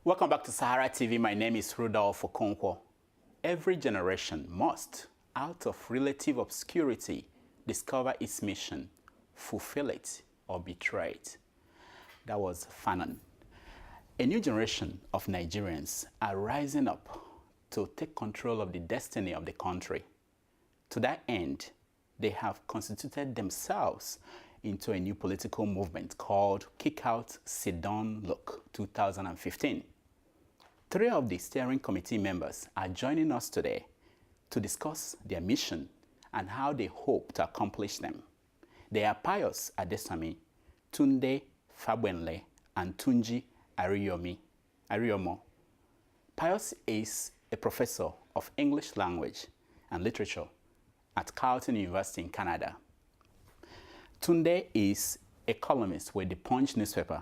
Welcome back to Sahara TV. My name is Rudolph Okonkwo. Every generation must, out of relative obscurity, discover its mission, fulfill it, or betray it. That was Fanon. A new generation of Nigerians are rising up to take control of the destiny of the country. To that end, they have constituted themselves into a new political movement called Kick Out Siddon Look 2015. Three of the steering committee members are joining us today to discuss their mission and how they hope to accomplish them. They are Pius Adesanmi, Tunde Fabwenle, and Tunji Ariyomo. Pius is a professor of English language and literature at Carleton University in Canada. Tunde is a columnist with the Punch newspaper,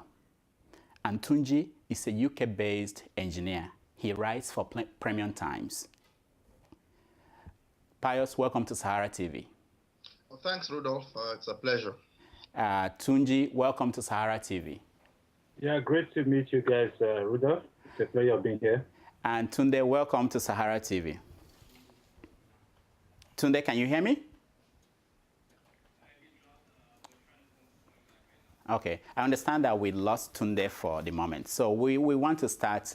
and Tunji is a UK-based engineer. He writes for Premium Times. Pius, welcome to Sahara TV. Well, thanks, Rudolph. It's a pleasure. Tunji, welcome to Sahara TV. Yeah, great to meet you guys, Rudolph. It's a pleasure being here. And Tunde, welcome to Sahara TV. Tunde, can you hear me? Okay, I understand that we lost Tunde for the moment. So we want to start,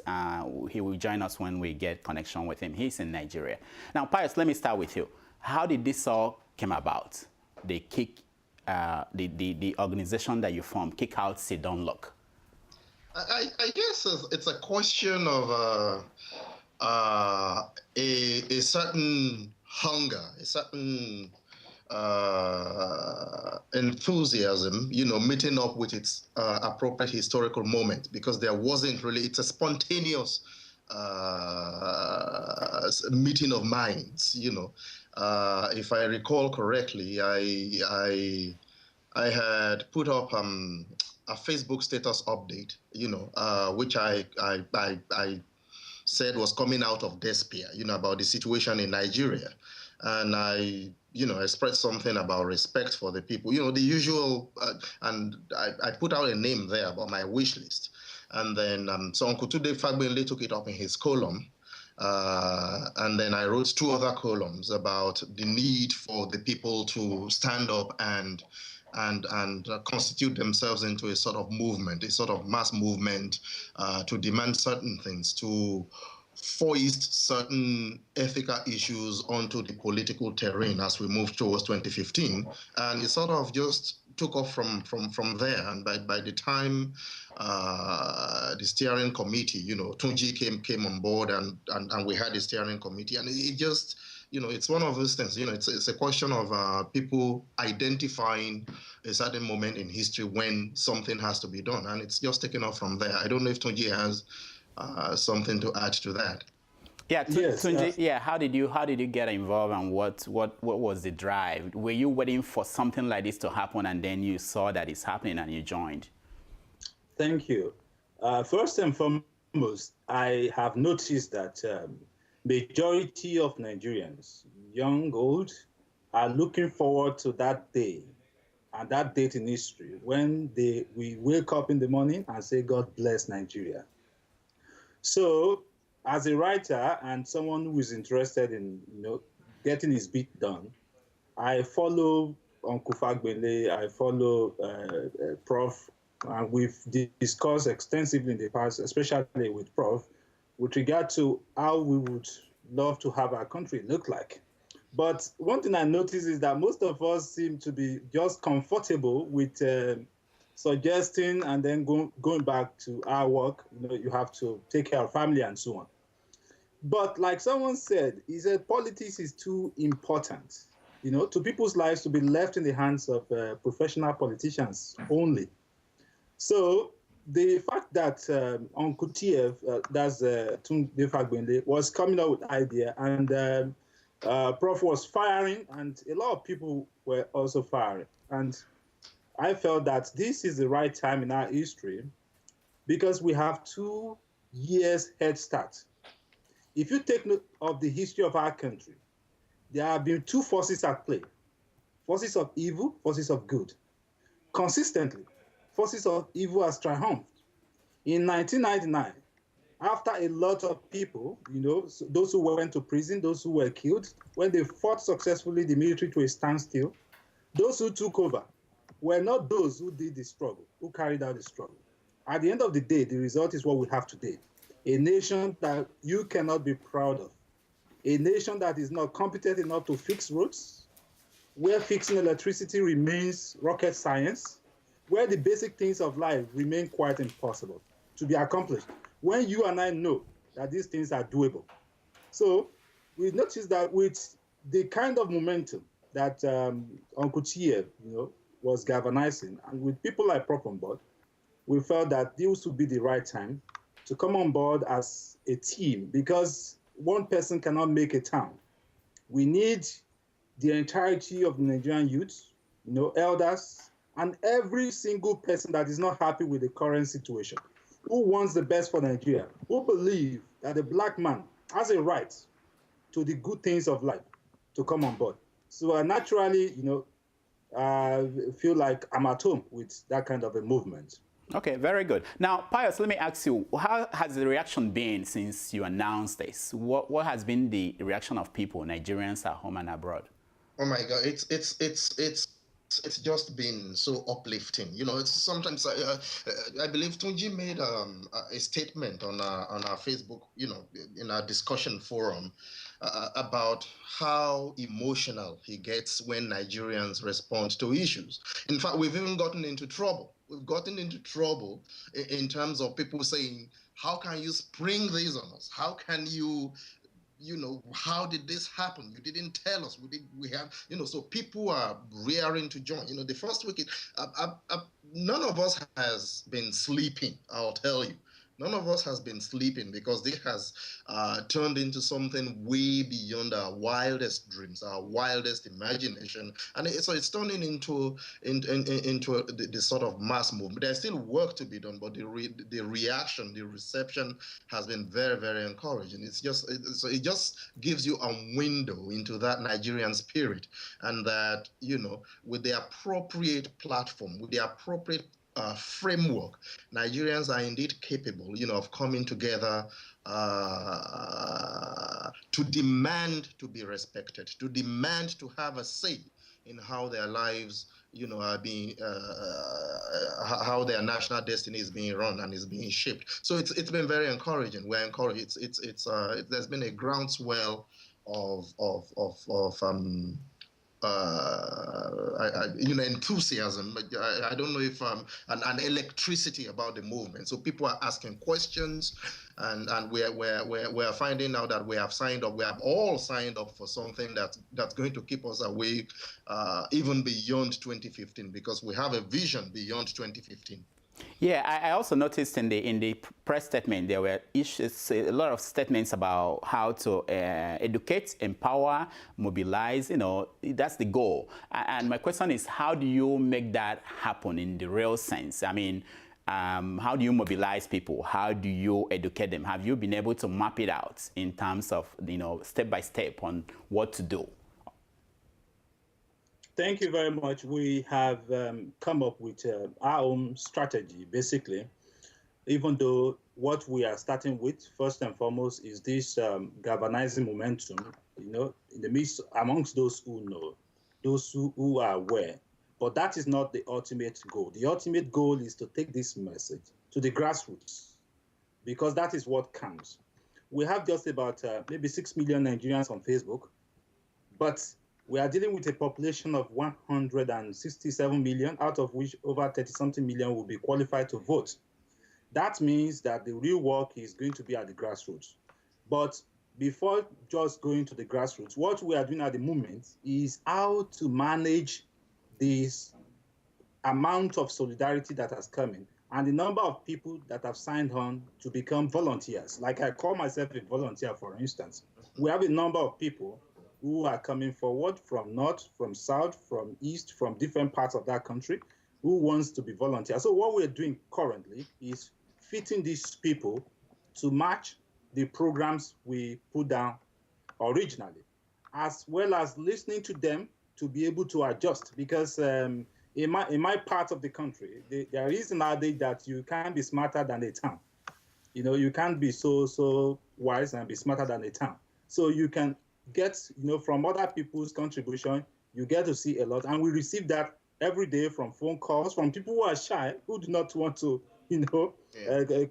he will join us when we get connection with him. He's in Nigeria. Now, Pius, let me start with you. How did this all come about? The organization that you formed, Kick Out Siddon Look. I guess it's a question of a certain hunger, a certain enthusiasm, meeting up with its appropriate historical moment, because there wasn't really, it's a spontaneous meeting of minds, If I recall correctly, I had put up a Facebook status update, which I said was coming out of despair, about the situation in Nigeria. And I expressed something about respect for the people, the usual, and I put out a name there about my wish list. And then so Uncle Tunde Fagbenle took it up in his column. And then I wrote two other columns about the need for the people to stand up and constitute themselves into a sort of movement, a sort of mass movement to demand certain things, to foist certain ethical issues onto the political terrain as we move towards 2015. And it sort of just took off from there. And by the time the steering committee, Tunji came on board and we had the steering committee, and it just, it's one of those things, it's a question of people identifying a certain moment in history when something has to be done. And it's just taken off from there. I don't know if Tunji has something to add to that. Yeah, Tunji, yeah. How did you get involved, and what was the drive? Were you waiting for something like this to happen, and then you saw that it's happening and you joined? Thank you. First and foremost, I have noticed that majority of Nigerians, young, old, are looking forward to that day and that date in history when we wake up in the morning and say, God bless Nigeria. So, as a writer and someone who is interested in getting his beat done, I follow Uncle Fagbenle, I follow Prof, and we've discussed extensively in the past, especially with Prof, with regard to how we would love to have our country look like. But one thing I noticed is that most of us seem to be just comfortable with suggesting and then going back to our work. You have to take care of family and so on. But like someone said, he said politics is too important, to people's lives to be left in the hands of professional politicians only. So the fact that Uncle TF, that's Tunde Fagbenle, was coming up with the idea, and Prof was firing, and a lot of people were also firing. And I felt that this is the right time in our history because we have 2 years head start. If you take note of the history of our country, there have been 2 forces at play, forces of evil, forces of good. Consistently, forces of evil has triumphed. In 1999, After a lot of people, those who went to prison, those who were killed, when they fought successfully the military to a standstill, those who took over were not those who did the struggle, who carried out the struggle. At the end of the day, the result is what we have today. A nation that you cannot be proud of. A nation that is not competent enough to fix roads, where fixing electricity remains rocket science, where the basic things of life remain quite impossible to be accomplished, when you and I know that these things are doable. So we noticed that with the kind of momentum that Uncle Chie, was galvanizing, and with people like Prop on board, we felt that this would be the right time to come on board as a team, because one person cannot make a town. We need the entirety of the Nigerian youth, elders, and every single person that is not happy with the current situation, who wants the best for Nigeria, who believe that the black man has a right to the good things of life to come on board. So I naturally, feel like I'm at home with that kind of a movement. Okay, very good. Now, Pius, let me ask you, how has the reaction been since you announced this? What has been the reaction of people, Nigerians at home and abroad? Oh my God, it's just been so uplifting. It's sometimes I believe Tunji made a statement on our Facebook, in our discussion forum, about how emotional he gets when Nigerians respond to issues. In fact, we've even gotten into trouble. We've gotten into trouble in terms of people saying, "How can you spring this on us? How can you?" How did this happen? You didn't tell us. We have, so people are rearing to join. The first week, none of us has been sleeping, I'll tell you. None of us has been sleeping, because this has turned into something way beyond our wildest dreams, our wildest imagination, and so it's turning into the sort of mass movement. There's still work to be done, but the reaction, the reception has been very, very encouraging. It just gives you a window into that Nigerian spirit, and that with the appropriate platform, with the appropriate framework, Nigerians are indeed capable, of coming together to demand to be respected, to demand to have a say in how their lives, are being, how their national destiny is being run and is being shaped. So it's been very encouraging. We're encouraged. There's been a groundswell of enthusiasm. I don't know if an electricity about the movement. So people are asking questions, and we're finding out that we have all signed up for something that's going to keep us awake even beyond 2015, because we have a vision beyond 2015. Yeah, I also noticed in the press statement there were a lot of statements about how to educate, empower, mobilize. That's the goal. And my question is, how do you make that happen in the real sense? I mean, how do you mobilize people? How do you educate them? Have you been able to map it out in terms of step by step on what to do? Thank you very much. We have come up with our own strategy, basically, even though what we are starting with, first and foremost, is this galvanizing momentum, in the midst, amongst those who know, those who are aware. But that is not the ultimate goal. The ultimate goal is to take this message to the grassroots, because that is what counts. We have just about maybe 6 million Nigerians on Facebook, but we are dealing with a population of 167 million, out of which over 30-something million will be qualified to vote. That means that the real work is going to be at the grassroots. But before just going to the grassroots, what we are doing at the moment is how to manage this amount of solidarity that has come in, and the number of people that have signed on to become volunteers. Like I call myself a volunteer, for instance. We have a number of people who are coming forward from north, from south, from east, from different parts of that country, who wants to be volunteers. So what we're doing currently is fitting these people to match the programs we put down originally, as well as listening to them to be able to adjust. Because in my part of the country, there is an adage that you can't be smarter than a town. You can't be so wise and be smarter than a town. So you can get, from other people's contribution, you get to see a lot. And we receive that every day from phone calls from people who are shy, who do not want to,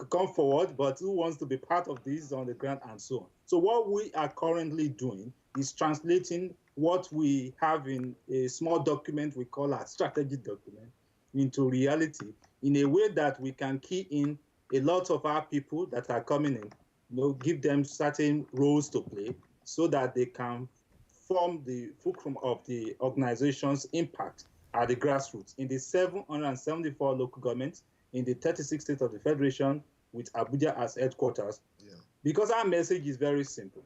come forward, but who wants to be part of this on the ground and so on. So what we are currently doing is translating what we have in a small document we call our strategy document into reality in a way that we can key in a lot of our people that are coming in, give them certain roles to play so that they can form the fulcrum of the organization's impact at the grassroots in the 774 local governments in the 36 states of the Federation with Abuja as headquarters. Yeah. Because our message is very simple.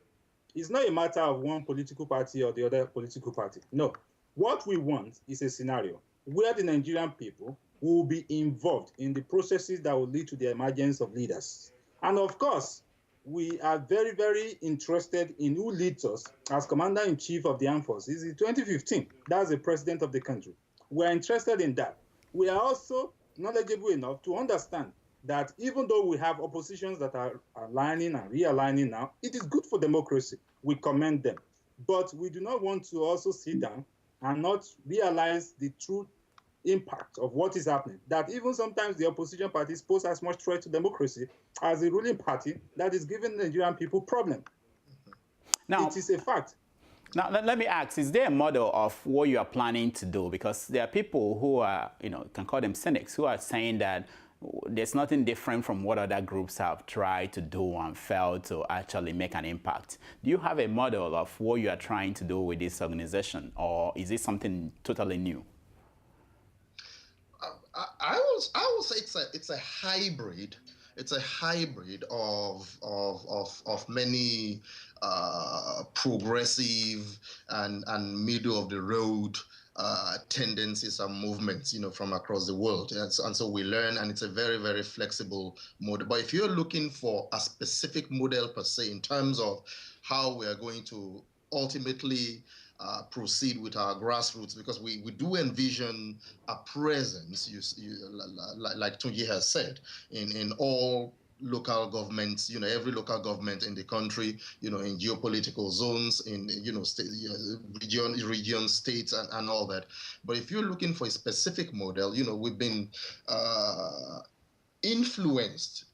It's not a matter of one political party or the other political party. No. What we want is a scenario where the Nigerian people will be involved in the processes that will lead to the emergence of leaders. And of course, we are very, very interested in who leads us as Commander-in-Chief of the Armed Forces in 2015. That's the president of the country. We're interested in that. We are also knowledgeable enough to understand that even though we have oppositions that are aligning and realigning now, it is good for democracy. We commend them. But we do not want to also sit down and not realize the true impact of what is happening. That even sometimes the opposition parties pose as much threat to democracy as the ruling party that is giving Nigerian people problem. Now, it is a fact. Now, let me ask, is there a model of what you are planning to do? Because there are people who are, you can call them cynics, who are saying that there's nothing different from what other groups have tried to do and failed to actually make an impact. Do you have a model of what you are trying to do with this organization, or is it something totally new? I will say it's a hybrid. It's a hybrid of many progressive and middle of the road tendencies and movements, from across the world. And so we learn, and it's a very, very flexible model. But if you're looking for a specific model per se in terms of how we are going to ultimately proceed with our grassroots, because we do envision a presence, like Tunji has said, in all local governments, every local government in the country, in geopolitical zones, in, region, states, and all that. But if you're looking for a specific model, we've been influenced,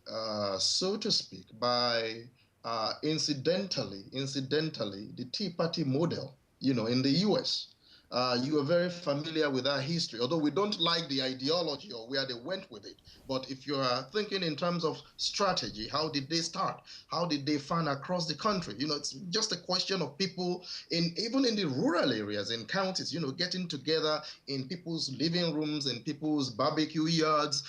so to speak, by incidentally, the Tea Party model, in the US. You are very familiar with our history, although we don't like the ideology or where they went with it. But if you are thinking in terms of strategy, how did they start? How did they fan across the country? It's just a question of people even in the rural areas, in counties, getting together in people's living rooms, in people's barbecue yards,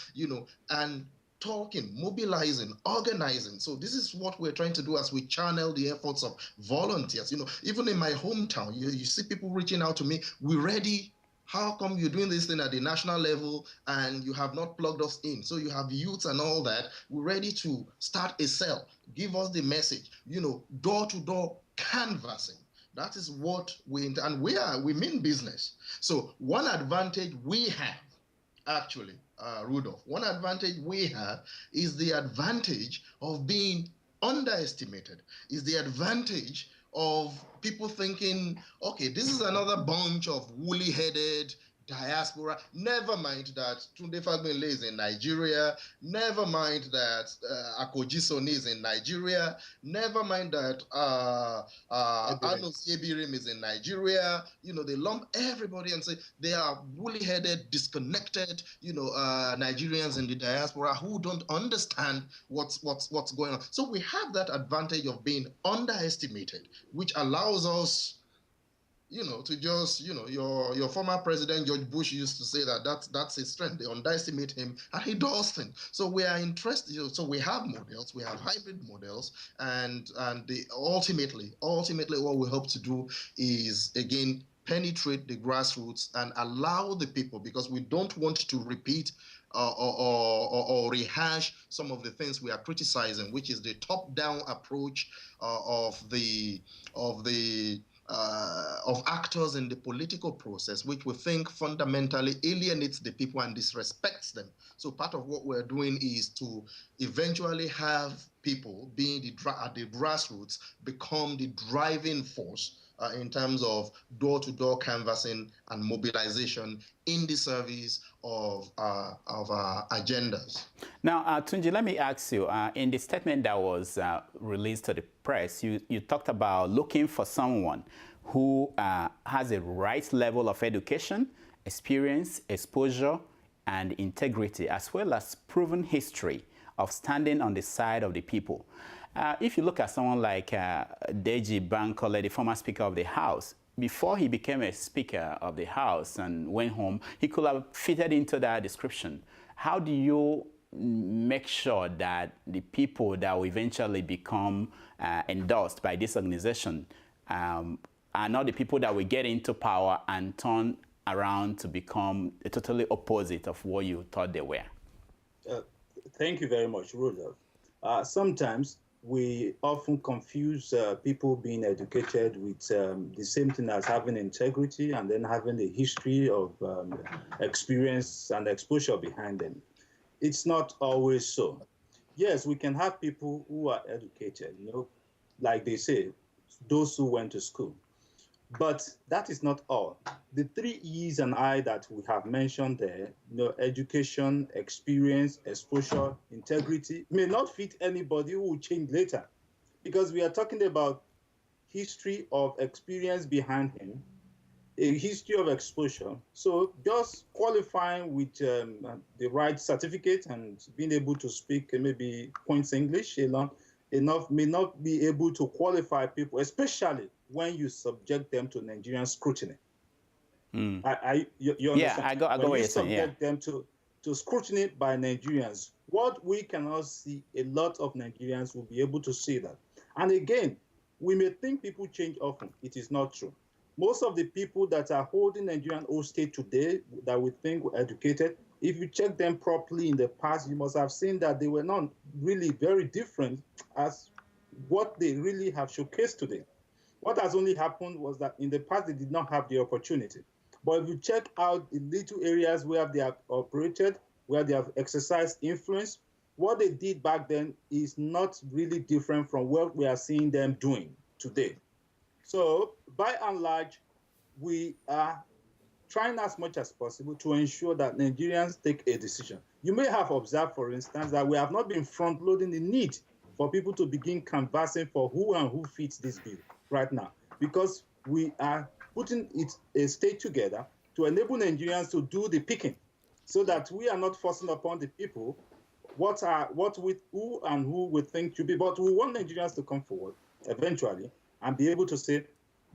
and talking, mobilizing, organizing. So this is what we're trying to do as we channel the efforts of volunteers. Even in my hometown, you see people reaching out to me, we're ready. How come you're doing this thing at the national level and you have not plugged us in? So you have youths and all that. We're ready to start a cell. Give us the message, door-to-door canvassing. That is what and we mean business. So one advantage we have, actually, Rudolph, one advantage we have is the advantage of being underestimated, is the advantage of people thinking, okay, this is another bunch of woolly-headed diaspora. Never mind that Tunde Fagbinle is in Nigeria. Never mind that Akojisoni is in Nigeria. Never mind that Anos Yebirim is in Nigeria. They lump everybody and say they are woolly-headed, disconnected, Nigerians in the diaspora who don't understand what's going on. So we have that advantage of being underestimated, which allows us to just, your former president, George Bush, used to say that's his strength. They underestimate him and he does things. So we are interested, so we have models, we have hybrid models, and ultimately what we hope to do is, again, penetrate the grassroots and allow the people, because we don't want to repeat or rehash some of the things we are criticizing, which is the top-down approach of the of actors in the political process, which we think fundamentally alienates the people and disrespects them. So part of what we're doing is to eventually have people being at the grassroots become the driving force in terms of door-to-door canvassing and mobilization in the service of agendas. Now, Tunji, let me ask you, in the statement that was released to the press, you talked about looking for someone who has a right level of education, experience, exposure, and integrity, as well as proven history of standing on the side of the people. If you look at someone like Deji Bankole, the former Speaker of the House, before he became a Speaker of the House and went home, he could have fitted into that description. How do you make sure that the people that will eventually become endorsed by this organization are not the people that will get into power and turn around to become a totally opposite of what you thought they were? Thank you very much, Rudolph. Sometimes we often confuse people being educated with the same thing as having integrity and then having a history of experience and exposure behind them. It's not always so. Yes, we can have people who are educated, like they say, those who went to school. But that is not all. The 3 E's and I that we have mentioned there, education, experience, exposure, integrity, may not fit anybody who will change later, because we are talking about history of experience behind him, a history of exposure. So just qualifying with the right certificate and being able to speak maybe points English enough may not be able to qualify people, especially when you subject them to Nigerian scrutiny. You understand? Yeah, I got what you're saying. Subject them to scrutiny by Nigerians, what we cannot see, a lot of Nigerians will be able to see that. And again, we may think people change often. It is not true. Most of the people that are holding Nigerian hostage today that we think were educated, if you check them properly in the past, you must have seen that they were not really very different as what they really have showcased today. What has only happened was that in the past, they did not have the opportunity. But if you check out the little areas where they have operated, where they have exercised influence, what they did back then is not really different from what we are seeing them doing today. So by and large, we are trying as much as possible to ensure that Nigerians take a decision. You may have observed, for instance, that we have not been front-loading the need for people to begin canvassing for who and who fits this bill right now, because we are putting a state together to enable Nigerians to do the picking, so that we are not forcing upon the people who and who we think should be. But we want Nigerians to come forward eventually and be able to say,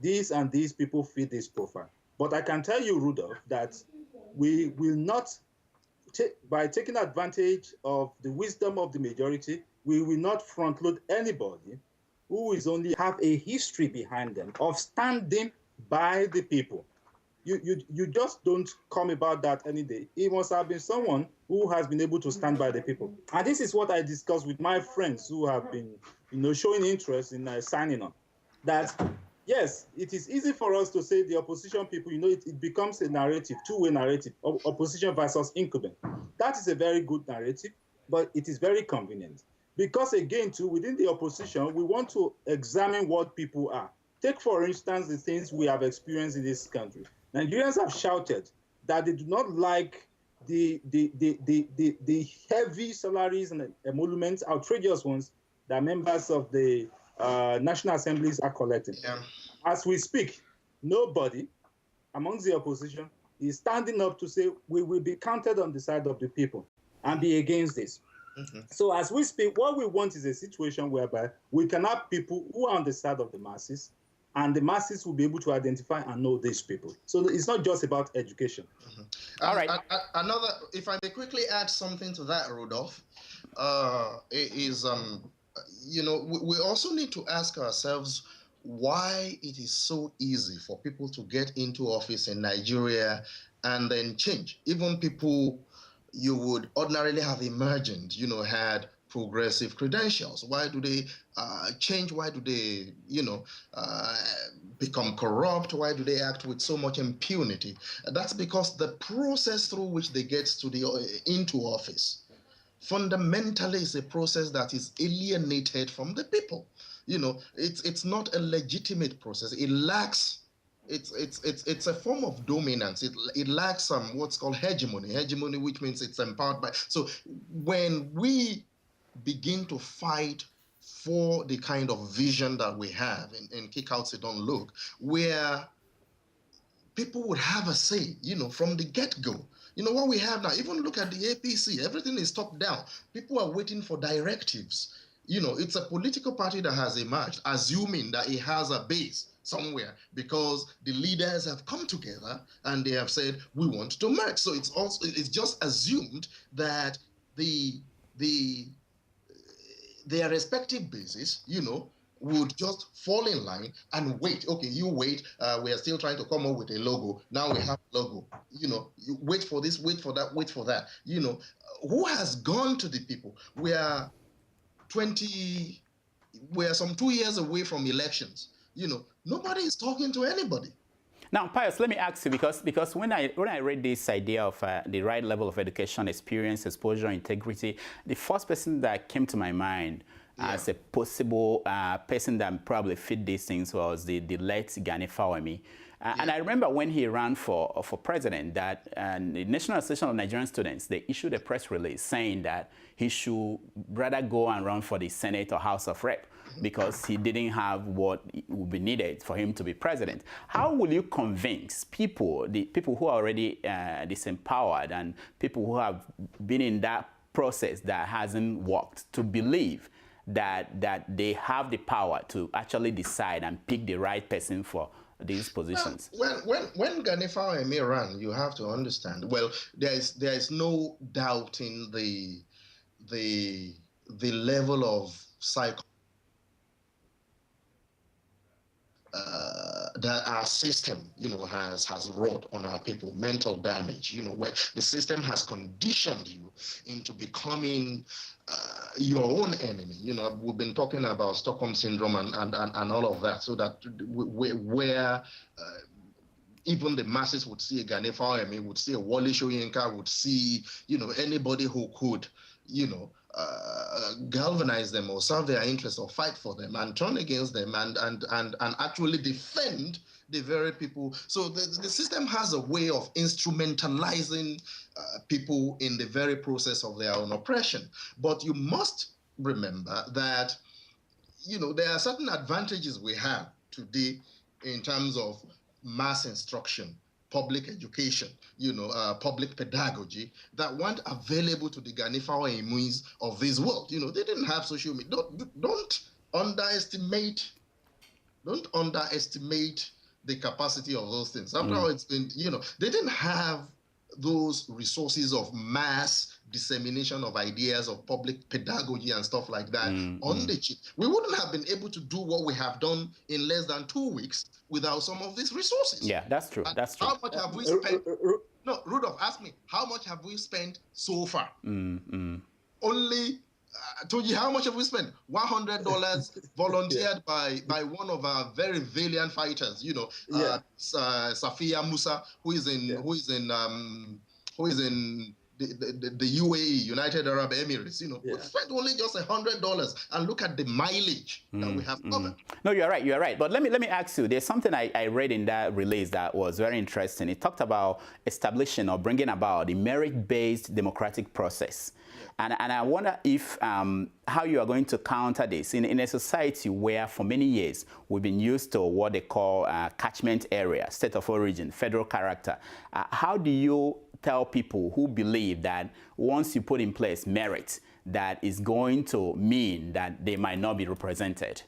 these and these people fit this profile. But I can tell you, Rudolph, that we will not, by taking advantage of the wisdom of the majority, we will not front load anybody who is only have a history behind them of standing by the people. You just don't come about that any day. It must have been someone who has been able to stand by the people. And this is what I discussed with my friends who have been, showing interest in signing on. That yes, it is easy for us to say the opposition people, it becomes a narrative, two-way narrative, opposition versus incumbent. That is a very good narrative, but it is very convenient. Because again, too, within the opposition, we want to examine what people are. Take, for instance, the things we have experienced in this country. Nigerians have shouted that they do not like the heavy salaries and emoluments, outrageous ones, that members of the National Assemblies are collecting. Yeah. As we speak, nobody amongst the opposition is standing up to say we will be counted on the side of the people and be against this. Mm-hmm. So as we speak, what we want is a situation whereby we can have people who are on the side of the masses, and the masses will be able to identify and know these people. So it's not just about education. Mm-hmm. All right. Another, if I may quickly add something to that, Rudolph, we also need to ask ourselves why it is so easy for people to get into office in Nigeria and then change. Even people you would ordinarily have imagined, had progressive credentials. Why do they change? Why do they, become corrupt? Why do they act with so much impunity? That's because the process through which they get to into office fundamentally is a process that is alienated from the people. It's not a legitimate process. It lacks. It's a form of dominance. It lacks what's called hegemony. Hegemony, which means it's empowered by. So when we begin to fight for the kind of vision that we have in Kick Out Siddon Look, where people would have a say, from the get-go. What we have now, even look at the APC, everything is top down. People are waiting for directives. It's a political party that has emerged, assuming that it has a base somewhere, because the leaders have come together and they have said, we want to merge. So it's just assumed that their respective bases, would just fall in line and wait. Okay, you wait. We are still trying to come up with a logo. Now we have a logo. You wait for this, wait for that, wait for that. Who has gone to the people? We are some 2 years away from elections. Nobody is talking to anybody. Now, Pius, let me ask you, because when I read this idea of the right level of education, experience, exposure, integrity, the first person that came to my mind as a possible person that probably fit these things was the late Gani Fawemi. And I remember when he ran for president that the National Association of Nigerian Students, they issued a press release saying that he should rather go and run for the Senate or House of Rep, because he didn't have what would be needed for him to be president. How will you convince people, the people who are already disempowered and people who have been in that process that hasn't worked, to believe that they have the power to actually decide and pick the right person for these positions? When Gani Fawemi ran, you have to understand. Well, there is no doubting the level of that our system, has wrought on our people, mental damage, where the system has conditioned you into becoming your own enemy. We've been talking about Stockholm Syndrome and all of that, so that where even the masses would see a Gani Fawemi, would see a Wole Soyinka, would see, anybody who could, galvanize them or serve their interests or fight for them and turn against them and actually defend the very people. So the system has a way of instrumentalizing people in the very process of their own oppression. But you must remember that, there are certain advantages we have today in terms of mass instruction, public education, public pedagogy that weren't available to the Gani Fawemis of this world. They didn't have social media. Don't underestimate the capacity of those things. After all, it's been, they didn't have those resources of mass dissemination of ideas, of public pedagogy and stuff like that on the chip. We wouldn't have been able to do what we have done in less than 2 weeks without some of these resources. Yeah, that's true. That's true. How much have we spent? No, Rudolph, ask me, how much have we spent so far? Only, Tunji, how much have we spent? $100 volunteered by one of our very valiant fighters, Safiya Musa, who is in the UAE, United Arab Emirates. We spent only just $100, and look at the mileage that we have covered. No, you're right. You're right. But let me ask you. There's something I read in that release that was very interesting. It talked about establishing or bringing about the merit-based democratic process. And I wonder if how you are going to counter this in a society where for many years we've been used to what they call catchment area, state of origin, federal character. How do you tell people who believe that once you put in place merit, that is going to mean that they might not be represented?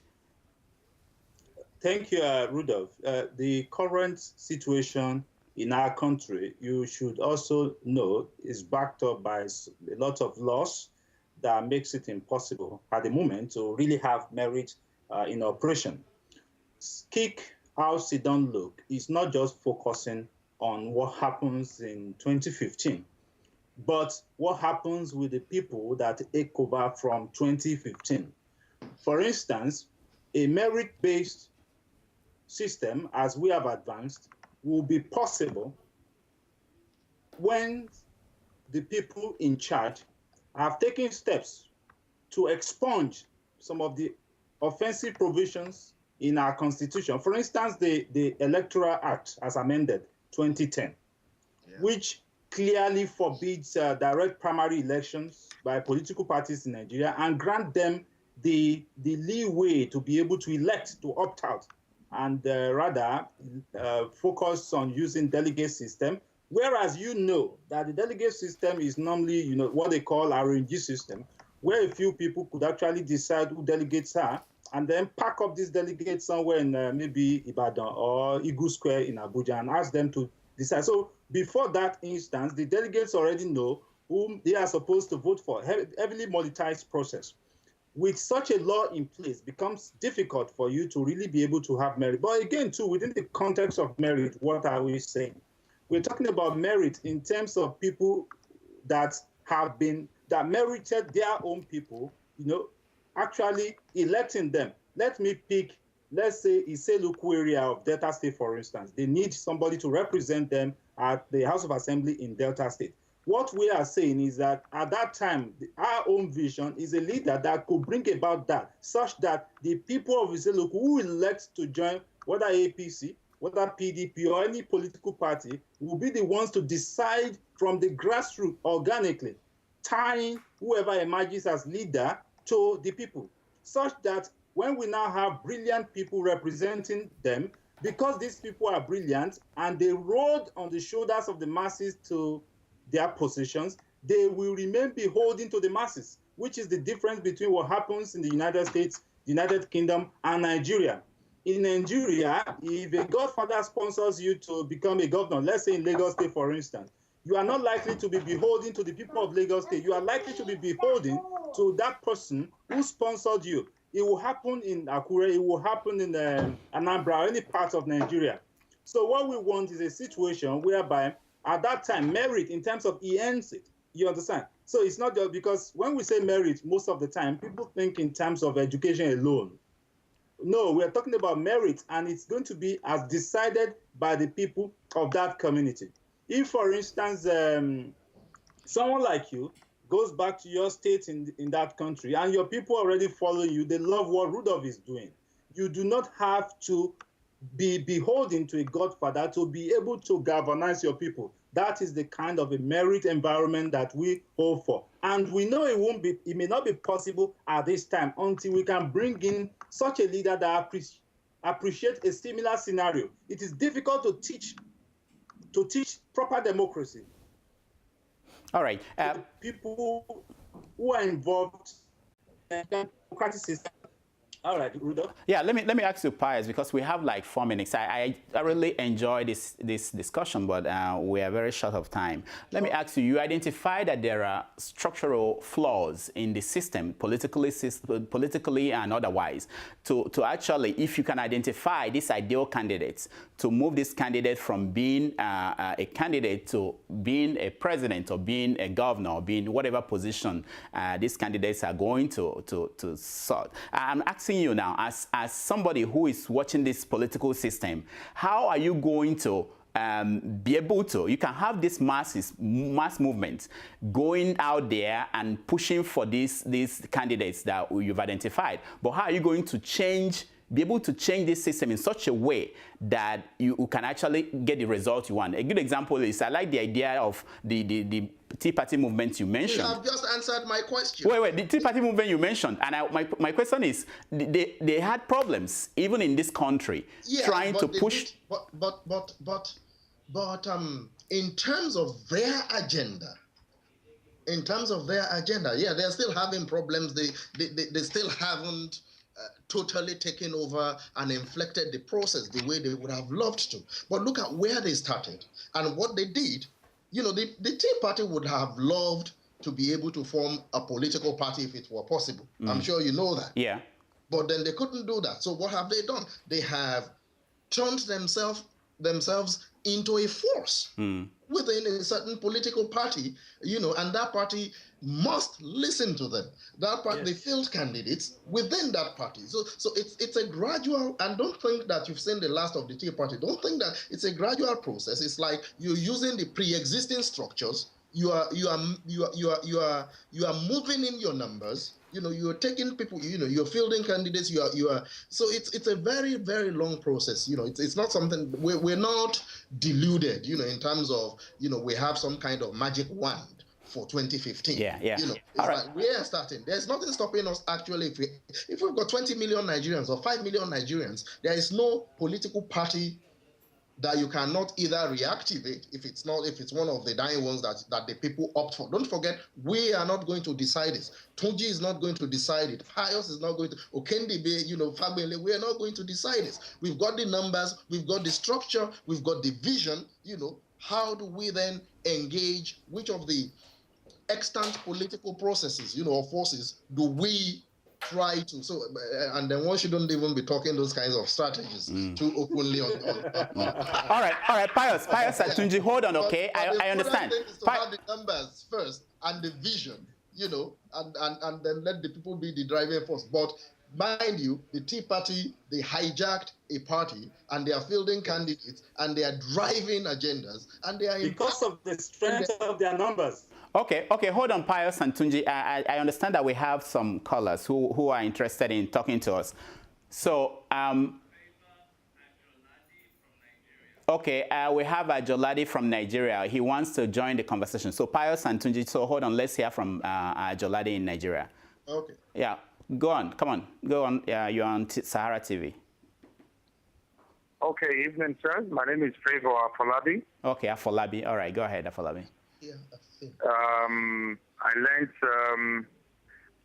Thank you, Rudolph. The current situation in our country, you should also know, is backed up by a lot of laws that makes it impossible at the moment to really have merit in operation. Kick Out Siddon Look is not just focusing on what happens in 2015, but what happens with the people that take over from 2015. For instance, a merit-based system, as we have advanced, will be possible when the people in charge have taken steps to expunge some of the offensive provisions in our constitution. For instance, the Electoral Act, as amended 2010, which clearly forbids direct primary elections by political parties in Nigeria and grant them the leeway to be able to elect, to opt out, and rather focus on using delegate system. Whereas you know that the delegate system is normally, you know, what they call RNG system, where a few people could actually decide who delegates are and then pack up these delegates somewhere in maybe Ibadan or Igu Square in Abuja and ask them to decide. So before that instance, the delegates already know whom they are supposed to vote for, heavily monetized process. With such a law in place, it becomes difficult for you to really be able to have merit. But again, too, within the context of merit, what are we saying? We're talking about merit in terms of people that have been, that merited their own people, you know, actually electing them. Let me pick, let's say, Iseluku area of Delta State, for instance. They need somebody to represent them at the House of Assembly in Delta State. What we are saying is that at that time, our own vision is a leader that could bring about that, such that the people of Iseluku who elect to join, whether APC, whether PDP or any political party, will be the ones to decide from the grassroots organically, tying whoever emerges as leader to the people, such that when we now have brilliant people representing them, because these people are brilliant and they rode on the shoulders of the masses to their positions, they will remain beholden to the masses, which is the difference between what happens in the United States, the United Kingdom, and Nigeria. In Nigeria, if a godfather sponsors you to become a governor, let's say in Lagos State, for instance, you are not likely to be beholden to the people of Lagos State. You are likely to be beholden to that person who sponsored you. It will happen in Akure, it will happen in Anambra, or any part of Nigeria. So what we want is a situation whereby, at that time, merit in terms of he earns it. You understand? So it's not just because when we say merit, most of the time, people think in terms of education alone. No, we're talking about merit, and it's going to be as decided by the people of that community. If, for instance, someone like you goes back to your state in that country, and your people already follow you, they love what Rudolph is doing, you do not have to be beholden to a godfather to be able to galvanize your people. That is the kind of a merit environment that we hope for. And we know it may not be possible at this time until we can bring in such a leader that appreciates a similar scenario. It is difficult to teach proper democracy. All right. People who are involved in the democratic system. All right, Rudolph. Yeah, let me ask you, Pius, because we have like 4 minutes. I really enjoy this discussion, but we are very short of time. Let me ask you, you identify that there are structural flaws in the system, politically and otherwise, to actually, if you can identify these ideal candidates, to move this candidate from being a candidate to being a president or being a governor or being whatever position these candidates are going to sort. I'm asking you now, as somebody who is watching this political system, how are you going to be able to, you can have this mass movement going out there and pushing for these candidates that you've identified, but how are you going to be able to change this system in such a way that you can actually get the result you want? A good example is, I like the idea of the Tea Party movement you mentioned. You have just answered my question. Wait, the Tea Party movement you mentioned, and my question is, they had problems even in this country, trying to push. But in terms of their agenda, yeah, they're still having problems. They still haven't totally taken over and inflected the process the way they would have loved to. But look at where they started and what they did. You know, the Tea Party would have loved to be able to form a political party if it were possible. I'm sure you know that. Yeah. But then they couldn't do that. So what have they done? They have turned themselves into a force within a certain political party, and that party must listen to them. That party, they field candidates within that party. So it's a gradual, and don't think that you've seen the last of the Tea Party. Don't think that it's a gradual process. It's like you're using the pre-existing structures. You are moving in your numbers. You're taking people. You're fielding candidates. So it's a very, very long process. It's not something we're not deluded. In terms of we have some kind of magic wand for 2015. Yeah. All right. Like we are starting. There's nothing stopping us actually. If we've got 20 million Nigerians or 5 million Nigerians, there is no political party that you cannot either reactivate if it's one of the dying ones that the people opt for. Don't forget, we are not going to decide this. Tunji is not going to decide it. Pius is not going to. Okendibe, Fagbele, we are not going to decide this. We've got the numbers, we've got the structure, we've got the vision. How do we then engage? Which of the extant political processes, or forces do we try to, and then one shouldn't even be talking those kinds of strategies too openly on All right, Pius and Tunji, hold on, okay? I understand. Thing is to have the numbers first and the vision, and then let the people be the driving force. But mind you, the Tea Party, they hijacked a party and they are fielding candidates and they are driving agendas and they are because of the strength of their numbers. Okay, hold on, Pius and Tunji. I understand that we have some callers who are interested in talking to us. So, okay, we have Joladi from Nigeria. He wants to join the conversation. So, Pius and Tunji, so hold on, let's hear from Joladi in Nigeria. Okay. Yeah, go on, come on, go on. You're on SaharaTV. Okay, evening, sir. My name is Favor Afolabi. Okay, Afolabi. All right, go ahead, Afolabi. Yeah, I learned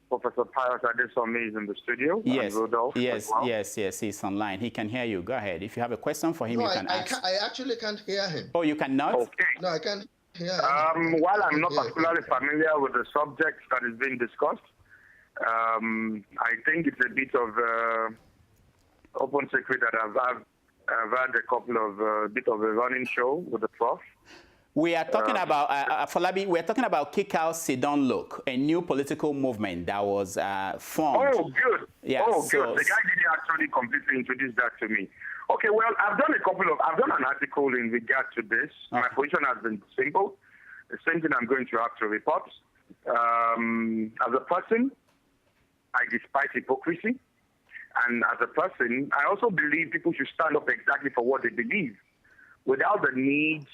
Professor Pius Adesanmi is in the studio. Yes, Rudolph yes, he's online. He can hear you. Go ahead. If you have a question for him, you can ask. I actually can't hear him. Oh, you cannot? Okay. No, I can't hear him. While I'm not particularly familiar with the subject that is being discussed, I think it's a bit of open secret that I've had a couple of bit of a running show with the prof. We are talking about, Falabi, we are talking about Kick Out Siddon Look, a new political movement that was formed. Oh, good. Yeah, good. The guy didn't actually completely introduce that to me. Okay, well, I've done an article in regard to this. Okay. My position has been simple. The same thing I'm going to have to report. As a person, I despise hypocrisy. And as a person, I also believe people should stand up exactly for what they believe without the need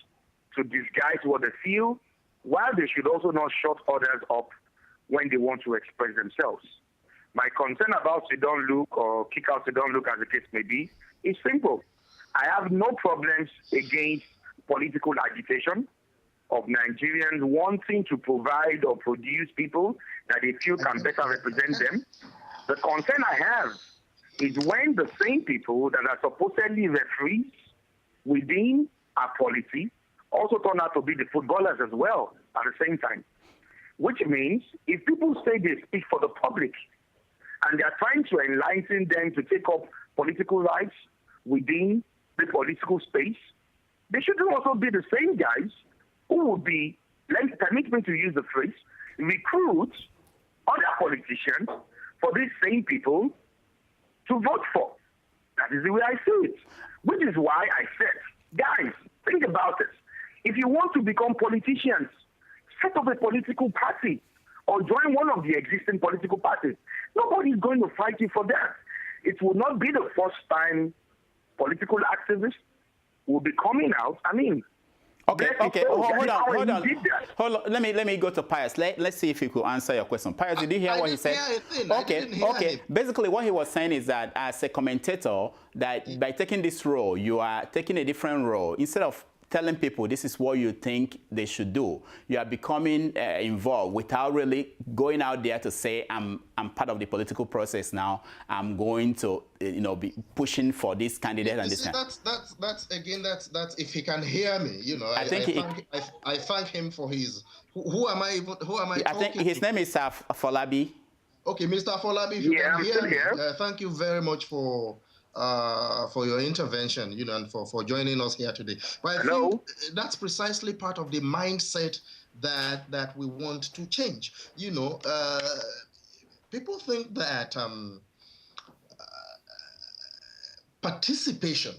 to disguise what they feel, while they should also not shut others up when they want to express themselves. My concern about Siddon Look or Kick Out Siddon Look, as the case may be, is simple. I have no problems against political agitation of Nigerians wanting to provide or produce people that they feel can better represent them. The concern I have is when the same people that are supposedly referees within our policy also turn out to be the footballers as well at the same time. Which means if people say they speak for the public and they are trying to enlighten them to take up political rights within the political space, they should also be the same guys who would be, permit me to use the phrase, recruit other politicians for these same people to vote for. That is the way I see it. Which is why I said, guys, think about it. If you want to become politicians, set up a political party or join one of the existing political parties. Nobody is going to fight you for that. It will not be the first time political activists will be coming out. I mean, okay. Hold on. Let me go to Pius. Let's see if he could answer your question. Pius, did you hear what he said? Okay. Basically, what he was saying is that as a commentator, that by taking this role, you are taking a different role. Instead of telling people this is what you think they should do, you are becoming involved without really going out there to say, I'm part of the political process now. I'm going to be pushing for this candidate and this. That's if he can hear me, I thank him for his. Who am I talking I think his name is Folabi. Okay, Mr. Folabi, if you can hear me, thank you very much for for your intervention, and for joining us here today. But I think that's precisely part of the mindset that we want to change. People think that participation,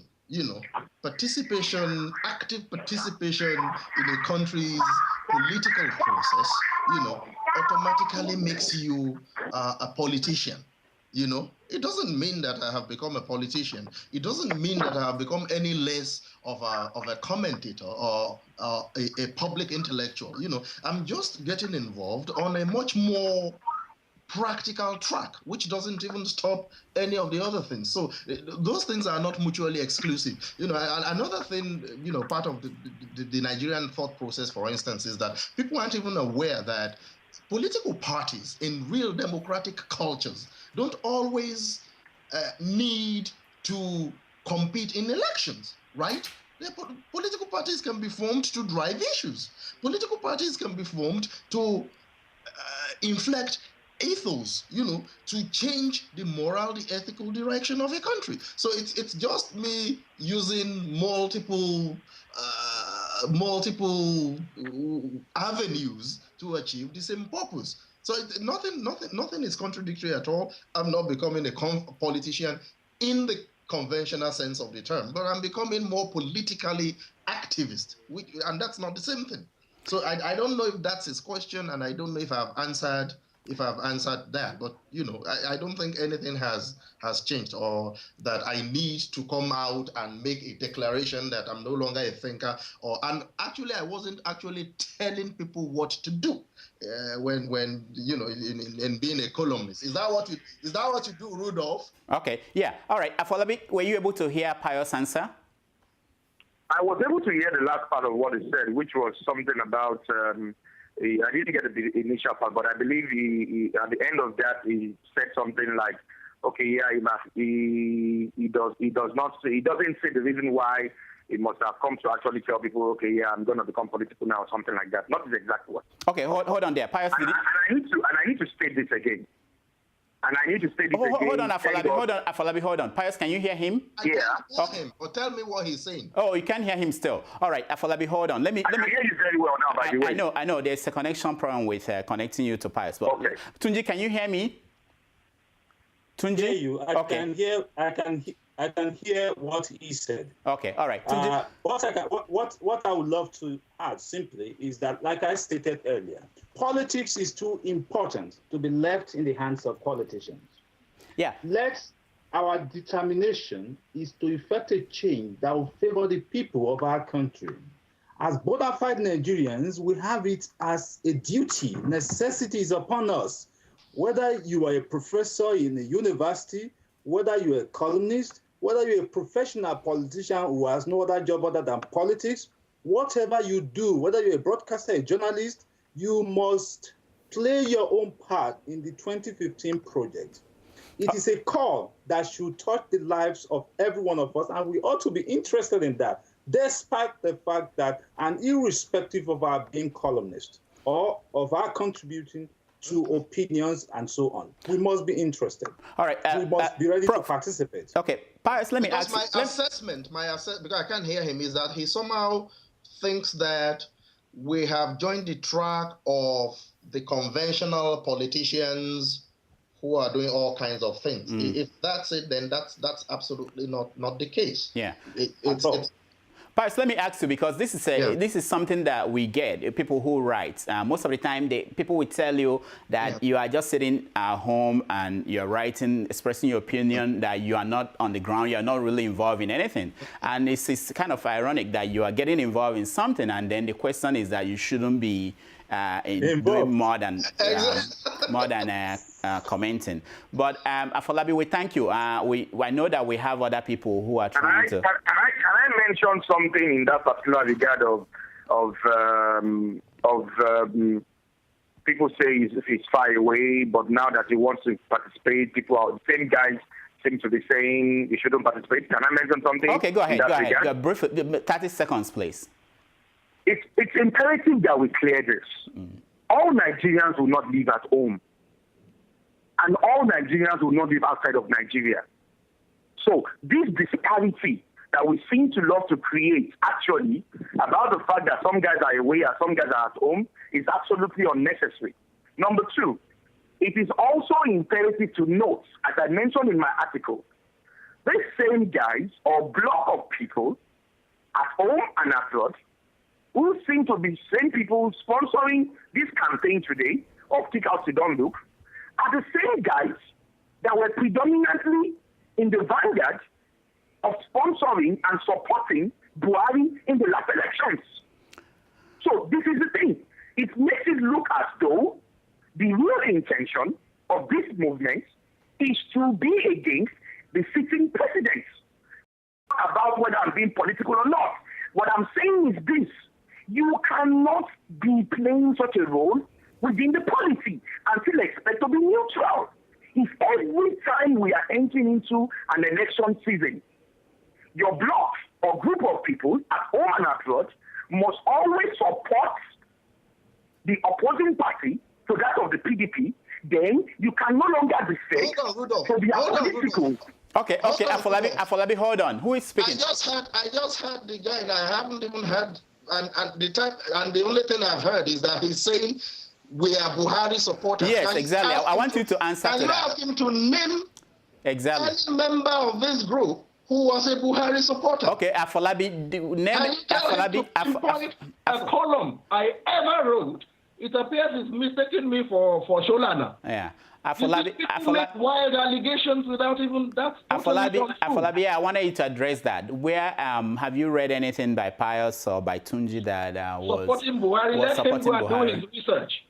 active participation in a country's political process, automatically makes you a politician. It doesn't mean that I have become a politician. It doesn't mean that I have become any less of a commentator or a public intellectual. I'm just getting involved on a much more practical track, which doesn't even stop any of the other things. So those things are not mutually exclusive. Another thing, part of the Nigerian thought process, for instance, is that people aren't even aware that political parties in real democratic cultures don't always need to compete in elections, right? Political parties can be formed to drive issues. Political parties can be formed to inflect ethos, to change the moral, the ethical direction of a country. So it's just me using multiple avenues to achieve the same purpose. So nothing is contradictory at all. I'm not becoming a politician in the conventional sense of the term, but I'm becoming more politically activist, and that's not the same thing. So I don't know if that's his question, and I don't know if I've answered that, but I don't think anything has changed, or that I need to come out and make a declaration that I'm no longer a thinker, and actually I wasn't actually telling people what to do when in being a columnist. Is that what you do, Rudolph? Okay, yeah, all right. Afolabi, were you able to hear Pius' answer? I was able to hear the last part of what he said, which was something about. I didn't get the initial part, but I believe he at the end of that he said something like, "Okay, yeah, he doesn't say the reason why he must have come to actually tell people, okay, yeah, I'm going to become political now," or something like that. Not the exact word. Okay, hold on there, Pius. And I need to state this again. Hold on, Afolabi, hold on. Pius, can you hear him? I can't hear him, but tell me what he's saying. Oh, you can't hear him still. All right, Afolabi, hold on. Let me hear you very well now, by the way. I know. There's a connection problem with connecting you to Pius. But okay. Tunji, can you hear me? Tunji? I hear you. I can hear what he said. Okay, all right. Tunji. What I would love to add simply is that, like I stated earlier, politics is too important to be left in the hands of politicians. Yeah. Our determination is to effect a change that will favor the people of our country. As bona fide Nigerians, we have it as a duty. Necessity is upon us. Whether you are a professor in a university, whether you're a columnist, whether you're a professional politician who has no other job other than politics, whatever you do, whether you're a broadcaster, a journalist, you must play your own part in the 2015 project. It is a call that should touch the lives of every one of us, and we ought to be interested in that, despite the fact that, and irrespective of our being columnists or of our contributing to opinions and so on. We must be interested. All right. We must be ready to participate. Okay. Pius, let me ask my assessment, because I can't hear him, is that he somehow thinks that we have joined the track of the conventional politicians who are doing all kinds of things. If that's it, then that's absolutely not the case. Yeah. It's Pius, let me ask you, because this is something that we get, people who write. Most of the time, people will tell you that you are just sitting at home and you're writing, expressing your opinion, that you are not on the ground, you are not really involved in anything. And it's kind of ironic that you are getting involved in something, and then the question is that you shouldn't be doing more than commenting. But Afolabi, we thank you. I know that we have other people who are trying to. Can I mention something in that particular regard of people say he's far away, but now that he wants to participate, the same guys seem to be saying he shouldn't participate. Can I mention something? Okay, go ahead. Brief, 30 seconds, please. It's imperative that we clear this. All Nigerians will not live at home, and all Nigerians will not live outside of Nigeria. So this disparity that we seem to love to create, actually, about the fact that some guys are away and some guys are at home, is absolutely unnecessary. Number two, it is also imperative to note, as I mentioned in my article, these same guys or block of people at home and abroad who seem to be same people sponsoring this campaign today of Kick Out Siddon Look are the same guys that were predominantly in the vanguard of sponsoring and supporting Buhari in the last elections. So this is the thing. It makes it look as though the real intention of this movement is to be against the sitting president. About whether I'm being political or not. What I'm saying is this. You cannot be playing such a role within the polity and still expect to be neutral. If every time we are entering into an election season, your bloc or group of people at home and abroad must always support the opposing party to that of the PDP, then you can no longer be said to be political. Okay, Afolabi, hold on. Who is speaking? I just heard the guy, and I haven't even heard, and the only thing I've heard is that he's saying we are Buhari supporters. Yes, exactly. I want you to answer to that. Can you ask him to name any member of this group who was a Buhari supporter? Okay, Afolabi, name Afolabi. A column I ever wrote, it appears it's mistaking me for Sholana. Yeah. Afolabi, make wild allegations without even that. Afolabi, yeah, I wanted you to address that. Where have you read anything by Pius or by Tunji that was supporting Buhari? Let him go and do his research.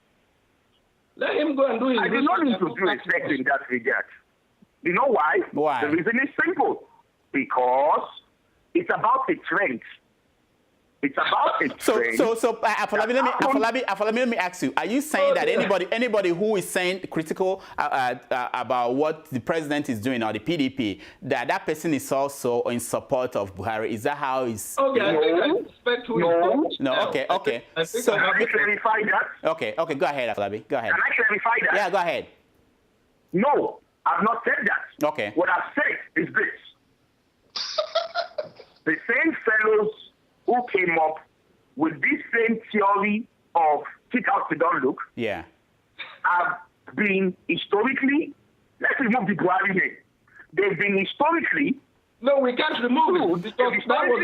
Let him go and do his research. I did not need to do respect in that regard. You know why? Why? The reason is simple. Because it's about a trend. It's about a trend. So Afolabi, let me ask you: are you saying that anybody who is saying critical about what the president is doing or the PDP, that person is also in support of Buhari? Is that how it's? Okay, I think I respect who is. No. Okay. So can I clarify that? Okay. Go ahead, Afolabi. Go ahead. Can I clarify that? Yeah, go ahead. No, I've not said that. Okay. What I've said is this. The same fellows who came up with this same theory of Kick Out Siddon Look have been historically, let's remove the Buhari name. They've been historically. No, we can't remove it because that was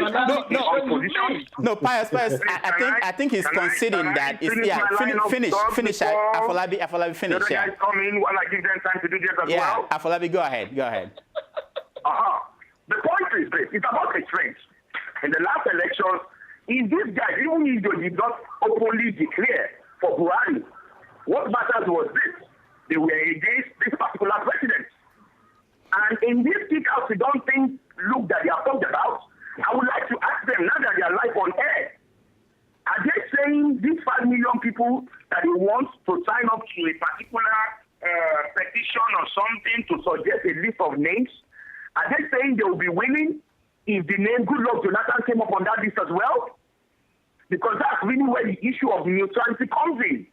no, Pius. I think he's conceding that it's finish. Afolabi, finish. The other guys come in while I give them time to do this as well. Afolabi, go ahead. The point is this: it's about a trend. In the last elections, in these guys, even if they did not openly declare for Buhari, what matters was this: they were against this particular president. And in this Kick Out Siddon thing look that they are talked about, I would like to ask them, now that they are live on air, are they saying these 5 million people that they want to sign up to a particular petition or something to suggest a list of names? Are they saying they will be willing if the name Goodluck Jonathan came up on that list as well? Because that's really where the issue of neutrality comes in.